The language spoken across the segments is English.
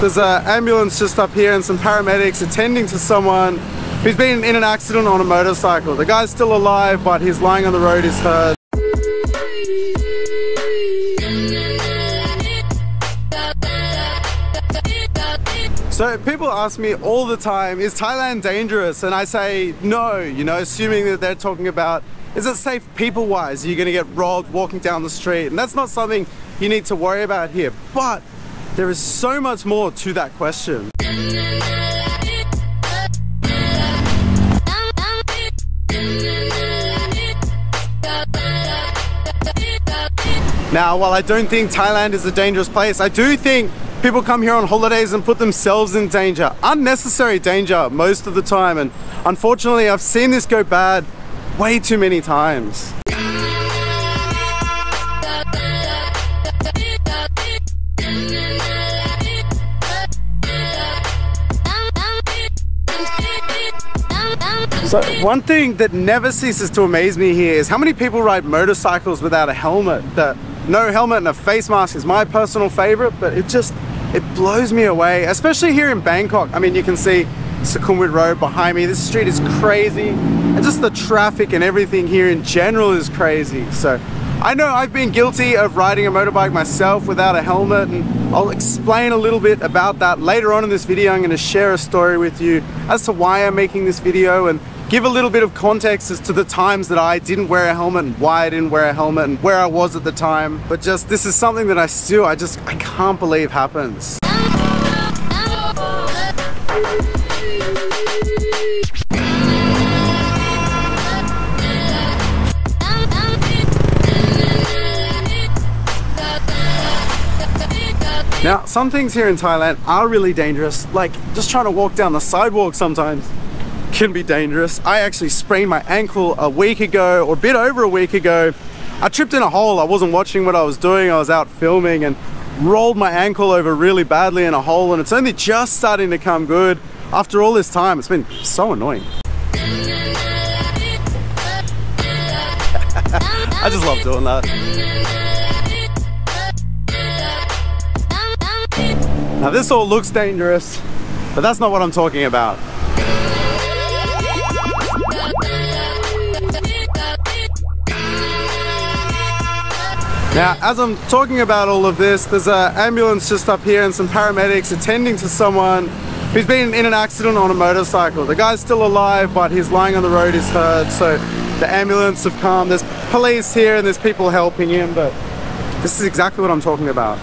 There's an ambulance just up here and some paramedics attending to someone who's been in an accident on a motorcycle. The guy's still alive, but he's lying on the road, he's hurt. So people ask me all the time, is Thailand dangerous? And I say no, you know, assuming that they're talking about, is it safe people-wise? Are you gonna get robbed walking down the street? And that's not something you need to worry about here. But there is so much more to that question. Now, while I don't think Thailand is a dangerous place, I do think people come here on holidays and put themselves in danger. Unnecessary danger most of the time, and unfortunately I've seen this go bad way too many times. So one thing that never ceases to amaze me here is how many people ride motorcycles without a helmet. The no helmet and a face mask is my personal favorite, but it blows me away, especially here in Bangkok. I mean, you can see Sukhumvit Road behind me. This street is crazy, and just the traffic and everything here in general is crazy. So I know I've been guilty of riding a motorbike myself without a helmet, and I'll explain a little bit about that later on in this video. I'm going to share a story with you as to why I'm making this video and give a little bit of context as to the times that I didn't wear a helmet and why I didn't wear a helmet and where I was at the time. But just, this is something that I can't believe happens. Now, some things here in Thailand are really dangerous, like just trying to walk down the sidewalk sometimes can be dangerous. I actually sprained my ankle a week ago, or a bit over a week ago. I tripped in a hole. I wasn't watching what I was doing. I was out filming and rolled my ankle over really badly in a hole, and it's only just starting to come good after all this time. It's been so annoying. I just love doing that. Now this all looks dangerous, but that's not what I'm talking about. Now, as I'm talking about all of this, there's an ambulance just up here and some paramedics attending to someone who's been in an accident on a motorcycle. The guy's still alive, but he's lying on the road, he's hurt. So the ambulance have come, there's police here and there's people helping him, but this is exactly what I'm talking about.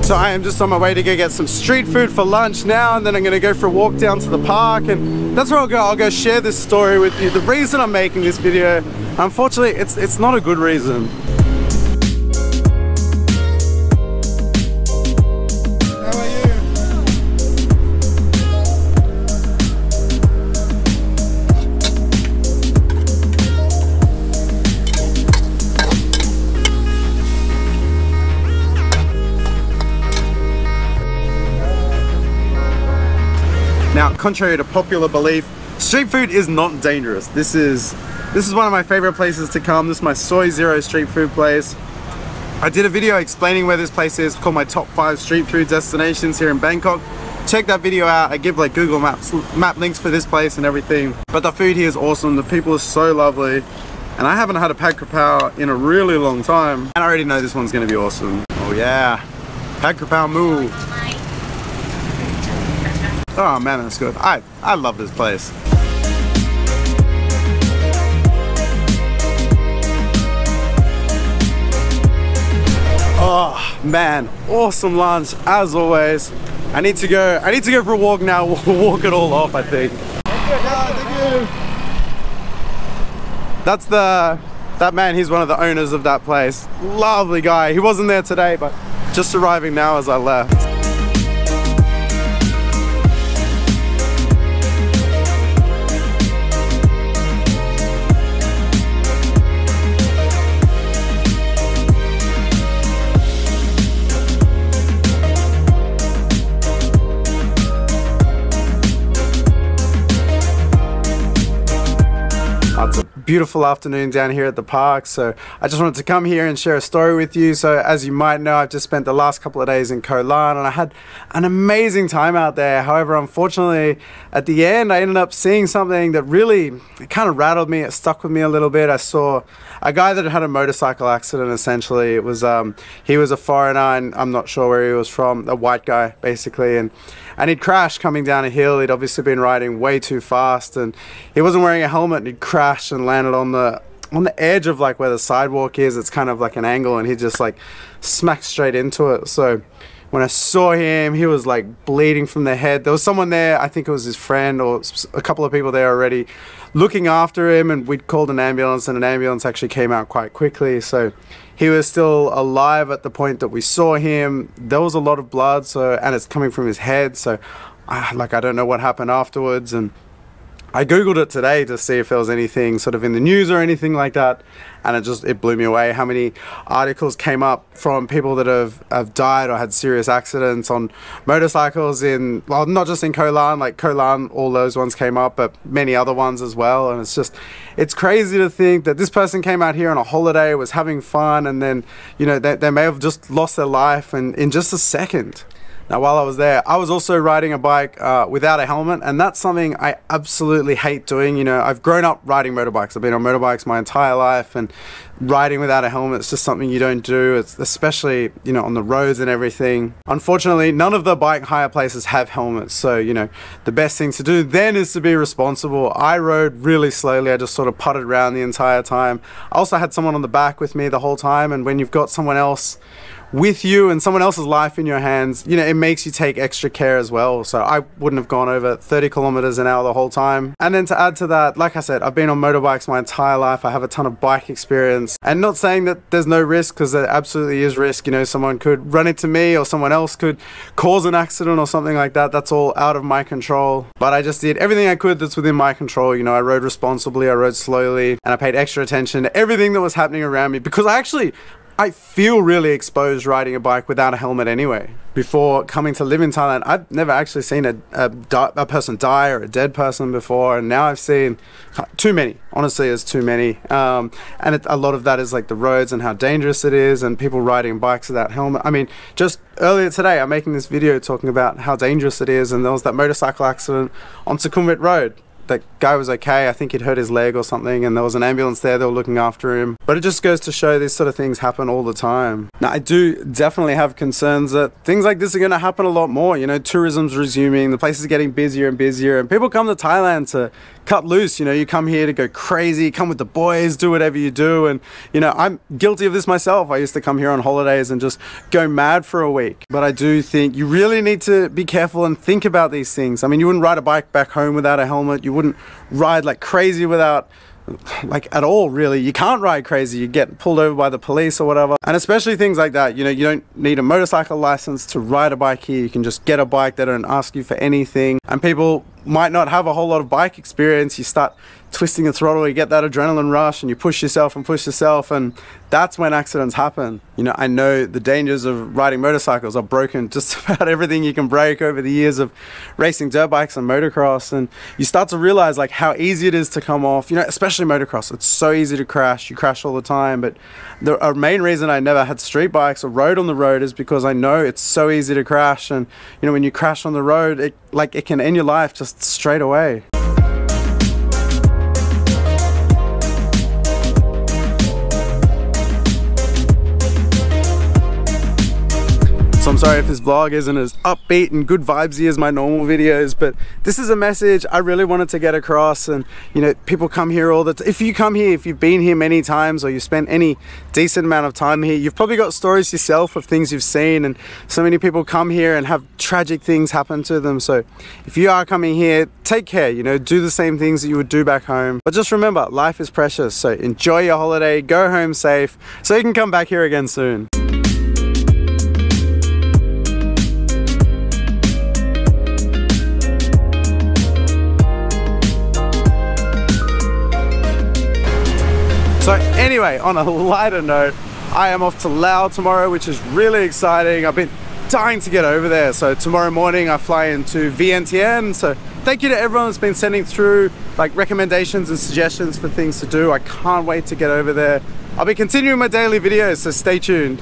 So I am just on my way to go get some street food for lunch now, and then I'm gonna go for a walk down to the park, and that's where I'll go share this story with you. The reason I'm making this video, unfortunately, it's not a good reason. Now, contrary to popular belief, street food is not dangerous. This is one of my favorite places to come. This is my Soy Zero street food place. I did a video explaining where this place is, called my top 5 street food destinations here in Bangkok. Check that video out. I give like Google map links for this place and everything. But the food here is awesome. The people are so lovely. And I haven't had a pad krapao in a really long time. And I already know this one's gonna be awesome. Oh yeah, pad krapao moo. Oh man, that's good. I love this place. Oh man, awesome lunch as always. I need to go for a walk now. We'll walk it all off, I think. Thank you. That's that man, he's one of the owners of that place. Lovely guy. He wasn't there today, but just arriving now as I left. beautiful afternoon down here at the park, so I just wanted to come here and share a story with you. So as you might know, I've just spent the last couple of days in Koh Lan and I had an amazing time out there. However, unfortunately, at the end, I ended up seeing something that really kind of rattled me. It stuck with me a little bit. I saw a guy that had a motorcycle accident, essentially. It was, he was a foreigner, and I'm not sure where he was from, a white guy, basically, and he'd crashed coming down a hill. He'd obviously been riding way too fast, and he wasn't wearing a helmet, and he'd crashed and landed on the edge of like where the sidewalk is. It's kind of like an angle, and he just like smacked straight into it. So when I saw him, he was like bleeding from the head. There was someone there, I think it was his friend or a couple of people there already looking after him, and we'd called an ambulance, and an ambulance actually came out quite quickly. So he was still alive at the point that we saw him. There was a lot of blood, and it's coming from his head. So I don't know what happened afterwards, and I googled it today to see if there was anything sort of in the news or anything like that, and it blew me away how many articles came up from people that have died or had serious accidents on motorcycles in, well, not just in Koh Lan, like Koh Lan, all those ones came up, but many other ones as well. And it's crazy to think that this person came out here on a holiday, was having fun, and then, you know, they may have just lost their life in just a second. Now, while I was there, I was also riding a bike without a helmet, and that's something I absolutely hate doing. You know, I've grown up riding motorbikes. I've been on motorbikes my entire life, and riding without a helmet is just something you don't do. It's especially, you know, on the roads and everything. Unfortunately, none of the bike hire places have helmets, so, you know, the best thing to do then is to be responsible. I rode really slowly. I just sort of putted around the entire time. I also had someone on the back with me the whole time, and when you've got someone else with you and someone else's life in your hands, you know, it makes you take extra care as well. So I wouldn't have gone over 30 kilometers an hour the whole time. And then to add to that, like I said, I've been on motorbikes my entire life. I have a ton of bike experience, and not saying that there's no risk, because there absolutely is risk. You know, someone could run into me, or someone else could cause an accident or something like that. That's all out of my control. But I just did everything I could that's within my control. You know, I rode responsibly, I rode slowly, and I paid extra attention to everything that was happening around me, because I feel really exposed riding a bike without a helmet anyway. Before coming to live in Thailand, I've never actually seen a person die or a dead person before, and now I've seen too many. Honestly, there's too many. And a lot of that is like the roads and how dangerous it is, and people riding bikes without helmet. I mean, just earlier today, I'm making this video talking about how dangerous it is, and there was that motorcycle accident on Sukhumvit Road. That guy was okay. I think he'd hurt his leg or something, and there was an ambulance there. They were looking after him. But it just goes to show these sort of things happen all the time. Now, I do definitely have concerns that things like this are going to happen a lot more. You know, tourism's resuming, the place is getting busier and busier, and people come to Thailand to cut loose. You know, you come here to go crazy, come with the boys, do whatever you do. And, you know, I'm guilty of this myself. I used to come here on holidays and just go mad for a week. But I do think you really need to be careful and think about these things. I mean, you wouldn't ride a bike back home without a helmet. You wouldn't ride like crazy without, like, at all, really. You can't ride crazy. You get pulled over by the police or whatever. And especially things like that, you know, you don't need a motorcycle license to ride a bike here. You can just get a bike. They don't ask you for anything. And people might not have a whole lot of bike experience. You start twisting the throttle, you get that adrenaline rush, and you push yourself, and that's when accidents happen. You know, I know the dangers of riding motorcycles. I've broken just about everything you can break over the years of racing dirt bikes and motocross, and you start to realize like how easy it is to come off, you know, especially motocross. It's so easy to crash. You crash all the time. But the main reason I never had street bikes or rode on the road is because I know it's so easy to crash, and you know, when you crash on the road, it can end your life just straight away. So I'm sorry if this vlog isn't as upbeat and good vibesy as my normal videos, but this is a message I really wanted to get across. And you know, people come here all the time. If you come here, if you've been here many times, or you spent any decent amount of time here, you've probably got stories yourself of things you've seen, and so many people come here and have tragic things happen to them. So if you are coming here, take care, you know, do the same things that you would do back home. But just remember, life is precious, so enjoy your holiday, go home safe, so you can come back here again soon. So anyway, on a lighter note, I am off to Laos tomorrow, which is really exciting. I've been dying to get over there. So tomorrow morning I fly into Vientiane. So thank you to everyone that's been sending through like recommendations and suggestions for things to do. I can't wait to get over there. I'll be continuing my daily videos, so stay tuned.